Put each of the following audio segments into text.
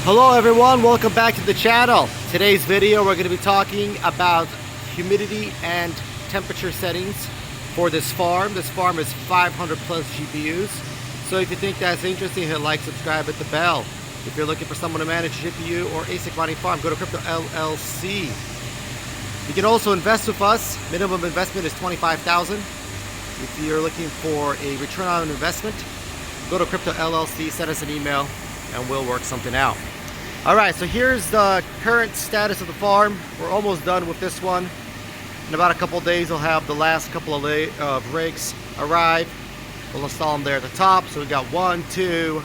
Hello everyone, welcome back to the channel. Today's video we're going to be talking about humidity and temperature settings for this farm. This farm is 500 plus GPUs. So if you think that's interesting, hit like, subscribe, hit the bell. If you're looking for someone to manage GPU or Asic mining farm, go to Crypto LLC. You can also invest with us. Minimum investment is $25,000. If you're looking for a return on investment, go to Crypto LLC, send us an email, and we'll work something out. Alright, so here's the current status of the farm. We're almost done with this one. In about a couple of days, we'll have the last couple of rigs arrive. We'll install them there at the top. So we've got 1, 2,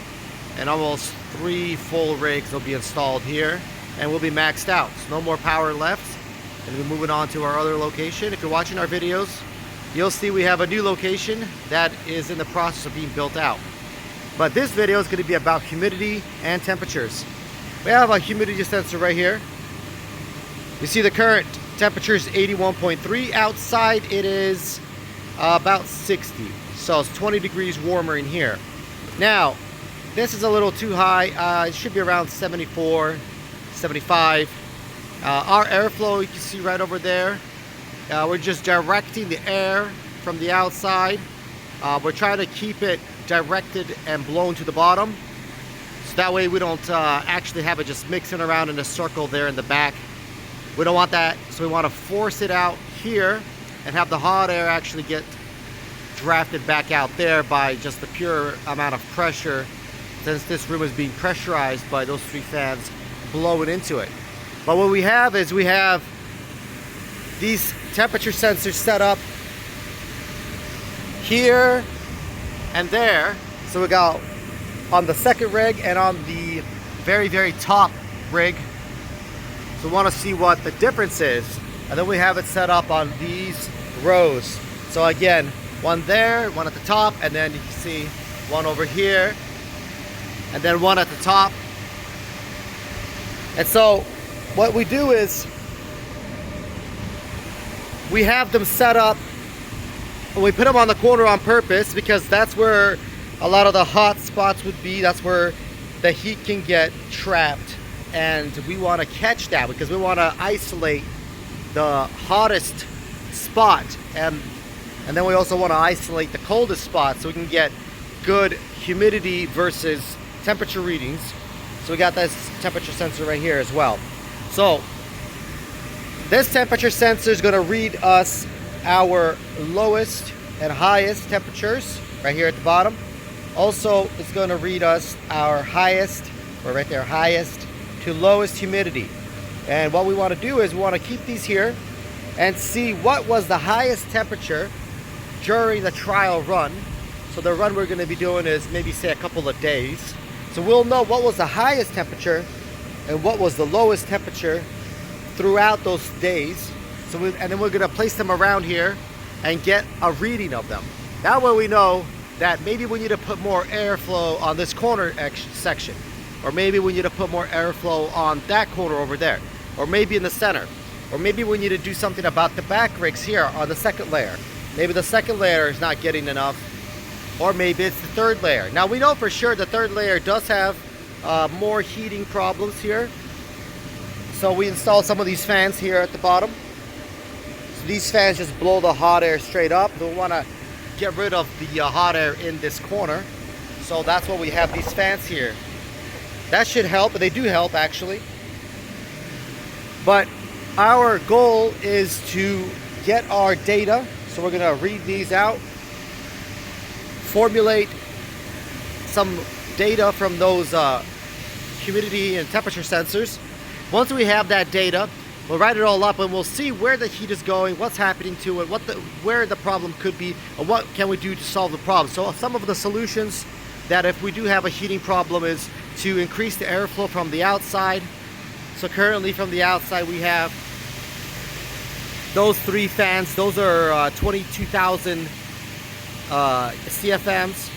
and almost 3 full rigs will be installed here. And we'll be maxed out. So no more power left. And we're moving on to our other location. If you're watching our videos, you'll see we have a new location that is in the process of being built out. But this video is going to be about humidity and temperatures. We have a humidity sensor right here. You see the current temperature is 81.3. Outside it is about 60. So it's 20 degrees warmer in here. Now, this is a little too high. It should be around 74, 75. Our airflow, you can see right over there. We're just directing the air from the outside. We're trying to keep it directed and blown to the bottom. So that way we don't actually have it just mixing around in a circle there in the back. We don't want that, so we want to force it out here and have the hot air actually get drafted back out there by just the pure amount of pressure, since this room is being pressurized by those 3 fans blowing into it. But what we have is we have these temperature sensors set up here and there. So we got on the second rig and on the very top rig. So we want to see what the difference is. And then we have it set up on these rows. So again, one there, one at the top, and then you can see one over here, and then one at the top. And so what we do is we have them set up and we put them on the corner on purpose because that's where a lot of the hot spots would be. That's where the heat can get trapped, and we want to catch that because we want to isolate the hottest spot, and then we also want to isolate the coldest spot so we can get good humidity versus temperature readings. So we got this temperature sensor right here as well. So this temperature sensor is going to read us our lowest and highest temperatures right here at the bottom. Also, it's going to read us our highest, or right there, highest to lowest humidity. And what we want to do is we want to keep these here and see what was the highest temperature during the trial run. So the run we're going to be doing is maybe say a couple of days. So we'll know what was the highest temperature and what was the lowest temperature throughout those days. So and then we're going to place them around here and get a reading of them. That way we know that maybe we need to put more airflow on this corner section, or maybe we need to put more airflow on that corner over there, or maybe in the center, or maybe we need to do something about the back rigs here on the second layer. Maybe the second layer is not getting enough, or maybe it's the third layer. Now we know for sure the third layer does have more heating problems here. So we installed some of these fans here at the bottom. So these fans just blow the hot air straight up. We want to get rid of the hot air in this corner. So that's why we have these fans here. That should help, but they do help actually. But our goal is to get our data. So we're going to read these out, formulate some data from those humidity and temperature sensors. Once we have that data, we'll write it all up and we'll see where the heat is going, what's happening to it, where the problem could be, and what can we do to solve the problem. So some of the solutions that if we do have a heating problem is to increase the airflow from the outside. So currently from the outside we have those 3 fans. Those are 22,000 CFMs.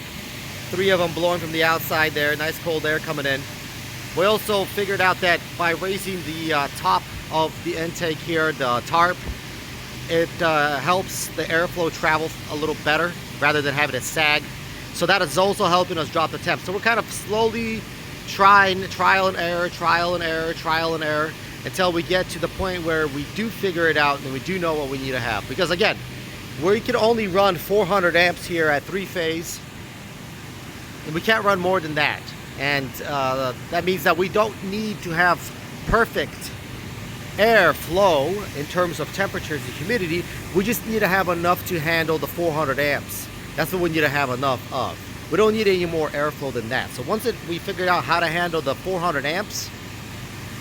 3 of them blowing from the outside there. Nice cold air coming in. We also figured out that by raising the top of the intake here, the tarp, it helps the airflow travel a little better rather than having it sag. So that is also helping us drop the temp. So we're kind of slowly trial and error until we get to the point where we do figure it out and we do know what we need to have. Because again, we can only run 400 amps here at 3-phase, and we can't run more than that. And that means that we don't need to have perfect air flow in terms of temperatures and humidity. We just need to have enough to handle the 400 amps. That's what we need to have enough of. We don't need any more airflow than that. So once we figured out how to handle the 400 amps,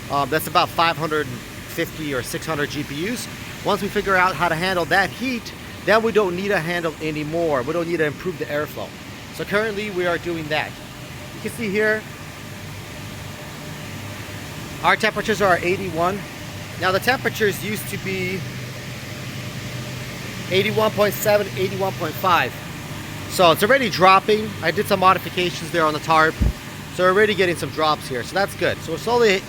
that's about 550 or 600 GPUs. Once we figure out how to handle that heat, then we don't need to handle any more. We don't need to improve the airflow. So currently we are doing that. You can see here, our temperatures are 81. Now the temperatures used to be 81.7, 81.5. So it's already dropping. I did some modifications there on the tarp. So we're already getting some drops here. So that's good. So we're slowly,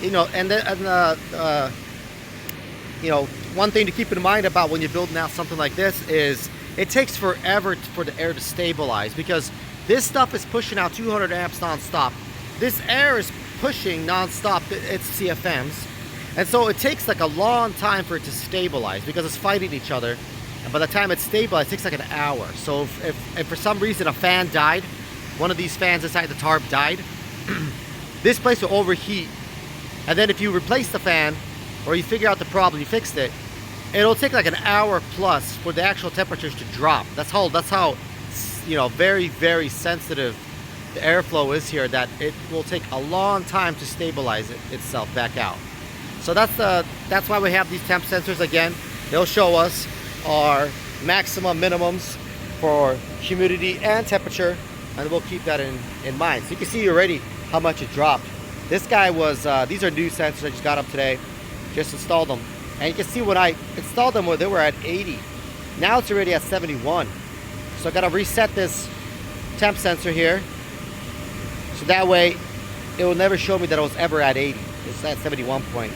one thing to keep in mind about when you're building out something like this is it takes forever for the air to stabilize, because this stuff is pushing out 200 amps non-stop. This air is pushing non-stop its CFMs. And so it takes like a long time for it to stabilize because it's fighting each other. And by the time it's stabilized, it takes like an hour. So if for some reason a fan died, one of these fans inside the tarp died, this place will overheat. And then if you replace the fan, or you figure out the problem, you fixed it, it'll take like an hour plus for the actual temperatures to drop. That's how very, very sensitive the airflow is here, that it will take a long time to stabilize itself back out. So that's why we have these temp sensors. Again, they'll show us our maximum minimums for humidity and temperature, and we'll keep that in mind. So you can see already how much it dropped. This guy was, these are new sensors, I just got them today, just installed them. And you can see when I installed them, they were at 80. Now it's already at 71. So I gotta reset this temp sensor here. So that way, it will never show me that it was ever at 80. It's at 71.2.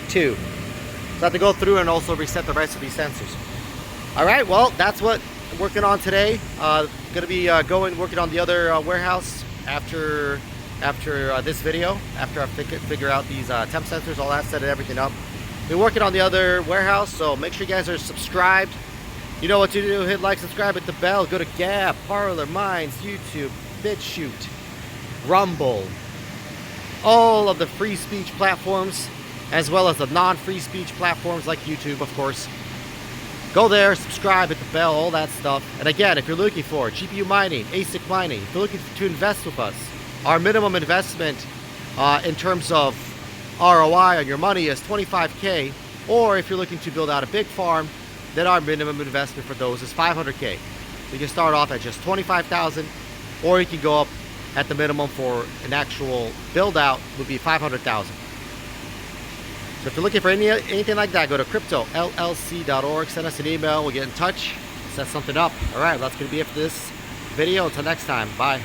So I have to go through and also reset the rest of these sensors. All right, well, that's what I'm working on today. Gonna be working on the other warehouse after this video, after I figure out these temp sensors, all that, set everything up. Been working on the other warehouse, so make sure you guys are subscribed. You know what to do. Hit like, subscribe, hit the bell. Go to Gab, Parler, Minds, YouTube, BitChute, Rumble, all of the free speech platforms, as well as the non-free speech platforms like YouTube, of course. Go there, subscribe, hit the bell, all that stuff. And again, if you're looking for GPU mining, Asic mining, if you're looking to invest with us, our minimum investment in terms of ROI on your money is 25K. Or if you're looking to build out a big farm, then our minimum investment for those is 500K. So you can start off at just 25,000, or you can go up at the minimum for an actual build out would be 500,000. So if you're looking for anything like that, go to cryptollc.org, send us an email, we'll get in touch, set something up. All right, that's going to be it for this video. Until next time, bye.